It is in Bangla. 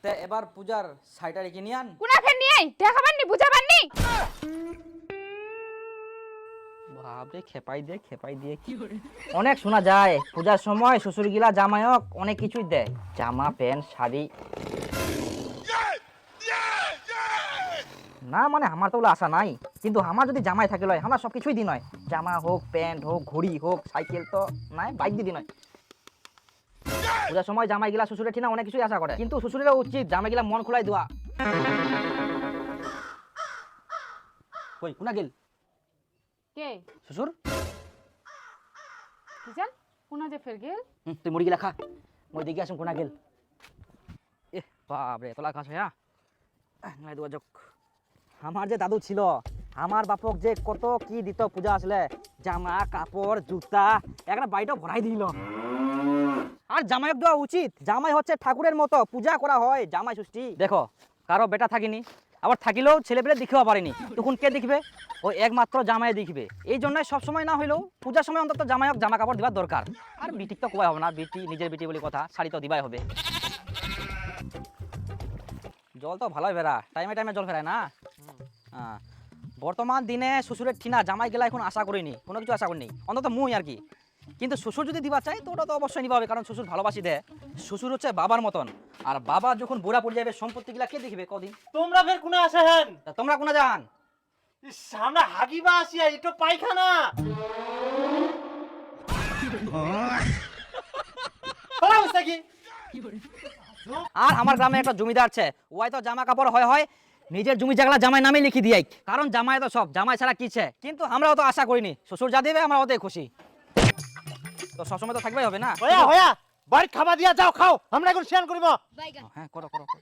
তে এবার পূজার সাইটা রেখে নিয়ে আন। কুনাকে নিয়ে দেখাবার নি বুঝাবার নি। বাপরে খেপাই দিয়ে কি অনেক শোনা যায় পূজার সময় শ্বশুর গিলা জামাইক অনেক কিছুই দেয়, জামা প্যান্ট শাড়ি। না মানে আমার তো ওগুলো আশা নাই, কিন্তু আমার যদি জামাই থাকে লয় আমরা সব কিছুই দিন হয়, জামা হোক প্যান্ট হোক ঘড়ি হোক সাইকেল তো নাই বাইক দিয়ে দিন হয়। পূজার সময় জামাই গিলা শ্বশুরের ঠিনা অনেক কিছুই আশা করে, কিন্তু শ্বশুরের উচিত জামাই গিলা মন খোলাই দেওয়া। কই কোনা গেল কে শ্বশুর? কি জান কোনা যে ফের গেল? তুই মুড়ি গিলা খা, মই দেখি আসুন কোনা গেল। এ বাপরে তোলা খাস হ্যাঁ নাই দেওয়া যোগ। আমার যে দাদু ছিল আমার বাপক যে কত কি দিত পূজা আসলে, জামা কাপড় জুতা একটা বাড়িটা ভরাই দিল। আর জামাইক দেওয়া উচিত, জামাই হচ্ছে ঠাকুরের মতো পূজা করা হয় জামাই ষষ্ঠী। দেখো কারো বেটা থাকিনি, আবার থাকিলেও ছেলেপেলে দেখেও পারেনি, তখন কে দেখবে? ওই একমাত্র জামাই দেখবে। এই জন্যই সবসময় না হইলেও পূজার সময় অন্তত জামাইক জামা কাপড় দিবার দরকার। আর বিটিক তো কোয়াই হবে না, বিটি নিজের বিটি বলে কথা, শাড়ি তো দিবাই হবে। জল তো ভালোই বেড়া, টাইমে টাইমে জল ফেরায় না। হ্যাঁ বর্তমান দিনে শ্বশুরের ঠিনা জামাই গেলা এখন আশা করিনি, কোনো কিছু আশা করিনি অন্তত মুই আর কি। কিন্তু শ্বশুর যদি দিবা চাই তো ওটা তো অবশ্যই নিবা হবে, কারণ শ্বশুর ভালোবাসি দেয়। শ্বশুর হচ্ছে বাবার মতন, আর বাবা যখন বুড়া পড়ে যাবে সম্পত্তি গিলা কে দেখবে কদিন? তোমরা ফের কোনে আসে হেন? তা তোমরা কোনা যান? সামনে হাগিবা আসিয়া এটা পায়খানা। আর আমার গ্রামে একটা জমিদার আছে, ওই তো জামা কাপড় হয় হয় নিজের জমি জায়গা জামাই নামে লিখে দিয়ে, কারণ জামাই তো সব, জামাই ছাড়া কিছে। কিন্তু আমরাও তো আশা করিনি, শ্বশুর যা দেবে আমরা ওতে খুশি, তো সবসময় তো থাকবেই হবে না। হয়া হয়া বাড়ি খাবা দিয়া যাও, খাও, আমরা এখন শেয়ার করিব। হ্যাঁ করো করো করো।